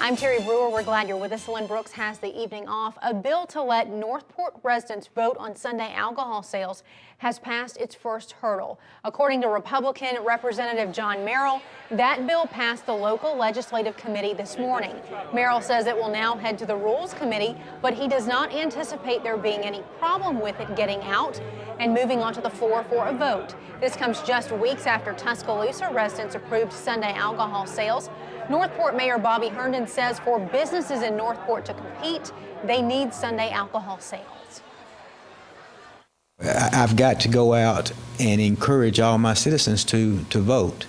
I'm Terry Brewer. We're glad you're with us. Lynn Brooks has the evening off. A bill to let Northport residents vote on Sunday alcohol sales has passed its first hurdle. According to Republican Representative John Merrill, that bill passed the local legislative committee this morning. Merrill says it will now head to the Rules Committee, but he does not anticipate there being any problem with it getting out and moving onto the floor for a vote. This comes just weeks after Tuscaloosa residents approved Sunday alcohol sales. Northport Mayor Bobby Herndon says for businesses in Northport to compete, they need Sunday alcohol sales. I've got to go out and encourage all my citizens to vote,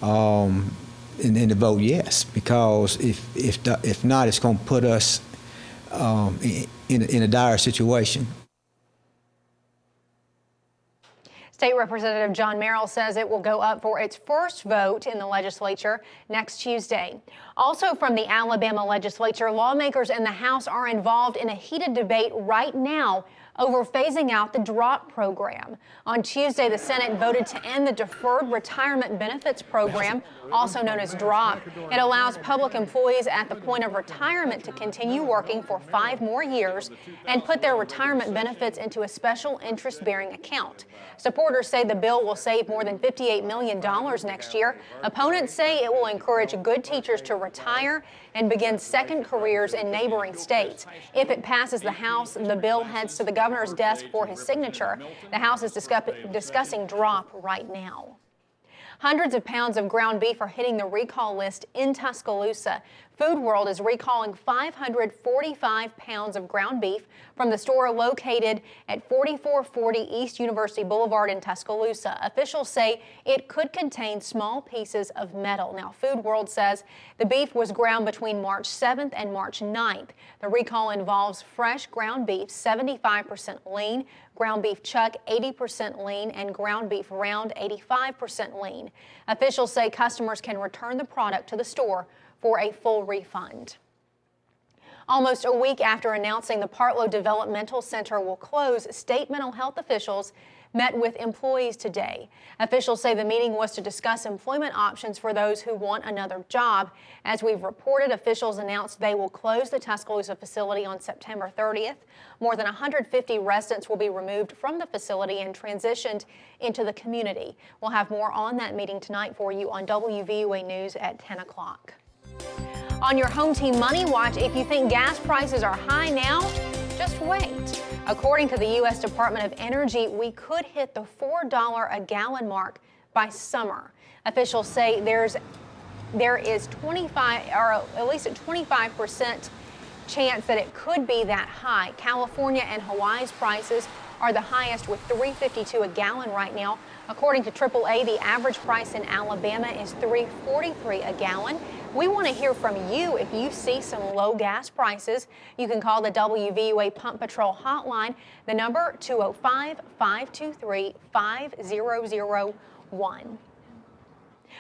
and to vote yes, because if not, it's going to put us in a dire situation. State Representative John Merrill says it will go up for its first vote in the legislature next Tuesday. Also from the Alabama legislature, lawmakers in the House are involved in a heated debate right now over phasing out the DROP program. On Tuesday, the Senate voted to end the Deferred Retirement Benefits Program, also known as DROP. It allows public employees at the point of retirement to continue working for 5 more years and put their retirement benefits into a special interest-bearing account. Supporters say the bill will save more than $58 million next year. Opponents say it will encourage good teachers to retire and begin second careers in neighboring states. If it passes the House, the bill heads to the governor's desk for his signature. The House is discussing DROP right now. Hundreds of pounds of ground beef are hitting the recall list in Tuscaloosa. Food World is recalling 545 pounds of ground beef from the store located at 4440 East University Boulevard in Tuscaloosa. Officials say it could contain small pieces of metal. Now, Food World says the beef was ground between March 7th and March 9th. The recall involves fresh ground beef, 75% lean, ground beef chuck 80% lean, and ground beef round 85% lean. Officials say customers can return the product to the store for a full refund. Almost a week after announcing the Partlow Developmental Center will close, state mental health officials met with employees today. Officials say the meeting was to discuss employment options for those who want another job. As we've reported, officials announced they will close the Tuscaloosa facility on September 30th. More than 150 residents will be removed from the facility and transitioned into the community. We'll have more on that meeting tonight for you on WVUA News at 10 o'clock. On your home team money watch, if you think gas prices are high now, just wait. According to the U.S. Department of Energy, we could hit the $4 a gallon mark by summer. Officials say there is 25 or at least a 25% chance that it could be that high. California and Hawaii's prices are the highest with $3.52 a gallon right now. According to AAA, the average price in Alabama is $3.43 a gallon. We want to hear from you if you see some low gas prices. You can call the WVUA Pump Patrol hotline, the number 205-523-5001.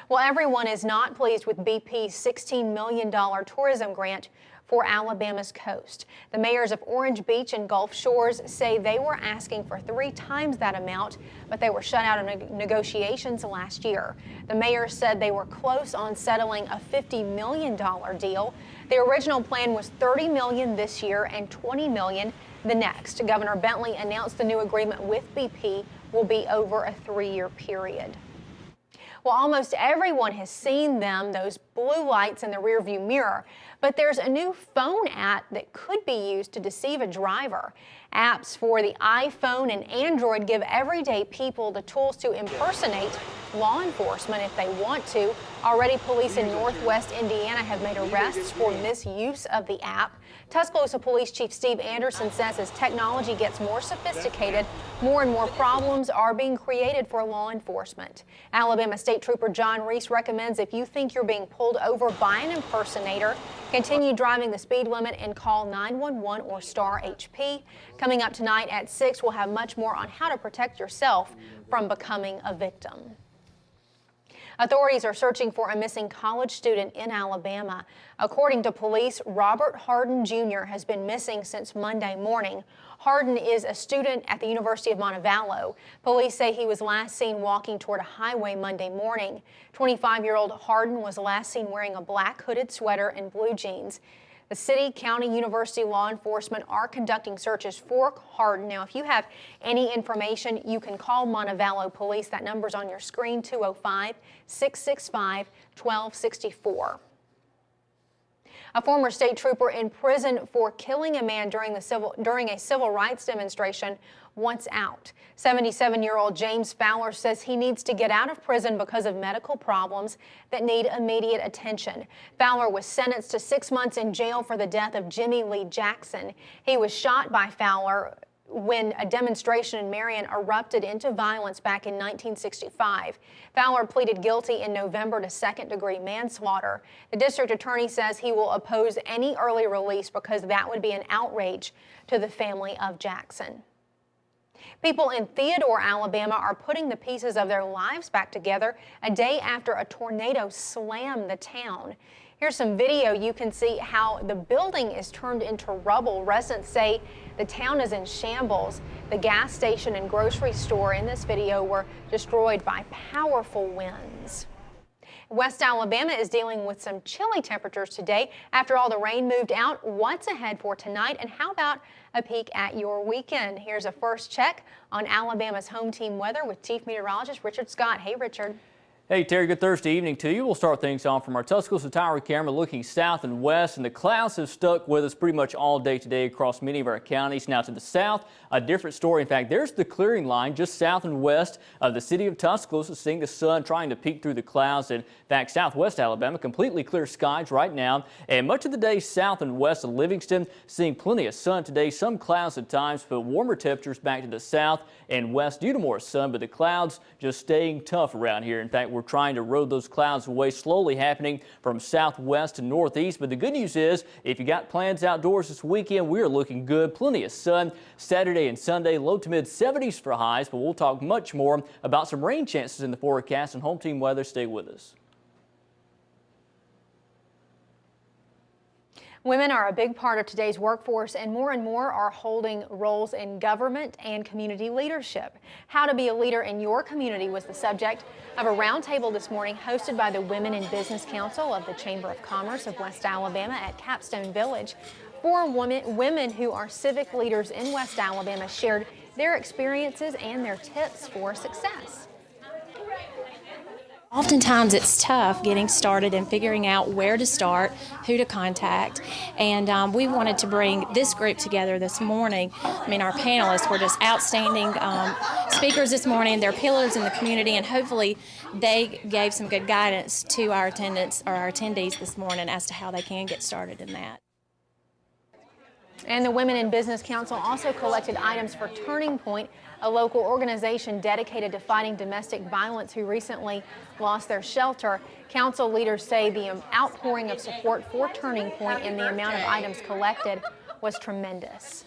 Well, everyone is not pleased with BP's $16 million tourism grant for Alabama's coast. The mayors of Orange Beach and Gulf Shores say they were asking for 3 times that amount, but they were shut out of negotiations last year. The mayors said they were close on settling a $50 million deal. The original plan was $30 million this year and $20 million the next. Governor Bentley announced the new agreement with BP will be over a 3-year period. Well, almost everyone has seen them, those blue lights in the rearview mirror, but there's a new phone app that could be used to deceive a driver. Apps for the iPhone and Android give everyday people the tools to impersonate law enforcement if they want to. Already, police in Northwest Indiana have made arrests for misuse of the app. Tuscaloosa Police Chief Steve Anderson says as technology gets more sophisticated, more and more problems are being created for law enforcement. Alabama State Trooper John Reese recommends if you think you're being pulled over by an impersonator, continue driving the speed limit and call 911 or Star HP. Coming up tonight at 6, we'll have much more on how to protect yourself from becoming a victim. Authorities are searching for a missing college student in Alabama. According to police, Robert Harden Jr. has been missing since Monday morning. Harden is a student at the University of Montevallo. Police say he was last seen walking toward a highway Monday morning. 25-year-old Harden was last seen wearing a black hooded sweater and blue jeans. The city, county, university law enforcement are conducting searches for Harden. Now, if you have any information, you can call Montevallo Police. That number's on your screen, 205-665-1264. A former state trooper in prison for killing a man during a civil rights demonstration wants out. 77-year-old James Fowler says he needs to get out of prison because of medical problems that need immediate attention. Fowler was sentenced to 6 months in jail for the death of Jimmy Lee Jackson. He was shot by Fowler when a demonstration in Marion erupted into violence back in 1965. Fowler pleaded guilty in November to second-degree manslaughter. The district attorney says he will oppose any early release because that would be an outrage to the family of Jackson. People in Theodore, Alabama are putting the pieces of their lives back together a day after a tornado slammed the town. Here's some video. You can see how the building is turned into rubble. Residents say the town is in shambles. The gas station and grocery store in this video were destroyed by powerful winds. West Alabama is dealing with some chilly temperatures today. After all the rain moved out, what's ahead for tonight, and how about a peek at your weekend? Here's a first check on Alabama's home team weather with Chief Meteorologist Richard Scott. Hey, Richard. Hey, Terry, good Thursday evening to you. We'll start things off from our Tuscaloosa Tower camera looking south and west, and the clouds have stuck with us pretty much all day today across many of our counties. Now to the south, a different story. In fact, there's the clearing line just south and west of the city of Tuscaloosa, seeing the sun trying to peek through the clouds. In fact, southwest Alabama, completely clear skies right now, and much of the day south and west of Livingston, seeing plenty of sun today, some clouds at times, but warmer temperatures back to the south and west due to more sun, but the clouds just staying tough around here. In fact, we're trying to road those clouds away, slowly happening from southwest to northeast. But the good news is, if you got plans outdoors this weekend, we are looking good. Plenty of sun Saturday and Sunday, low to mid 70s for highs, but we'll talk much more about some rain chances in the forecast and home team weather. Stay with us. Women are a big part of today's workforce, and more are holding roles in government and community leadership. How to be a leader in your community was the subject of a roundtable this morning hosted by the Women in Business Council of the Chamber of Commerce of West Alabama at Capstone Village. 4 women who are civic leaders in West Alabama shared their experiences and their tips for success. Oftentimes it's tough getting started and figuring out where to start, who to contact, and we wanted to bring this group together this morning. I mean, our panelists were just outstanding speakers this morning. They're pillars in the community, and hopefully they gave some good guidance to our attendants or our attendees this morning as to how they can get started in that. And the Women in Business Council also collected items for Turning Point, a local organization dedicated to fighting domestic violence who recently lost their shelter. Council leaders say the outpouring of support for Turning Point and the amount of items collected was tremendous.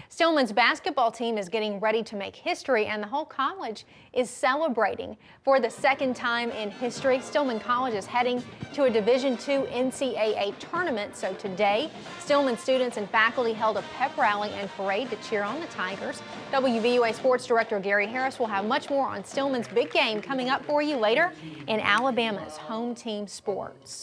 Stillman's basketball team is getting ready to make history, and the whole college is celebrating. For the second time in history, Stillman College is heading to a Division II NCAA tournament. So today, Stillman students and faculty held a pep rally and parade to cheer on the Tigers. WVUA Sports Director Gary Harris will have much more on Stillman's big game coming up for you later in Alabama's home team sports.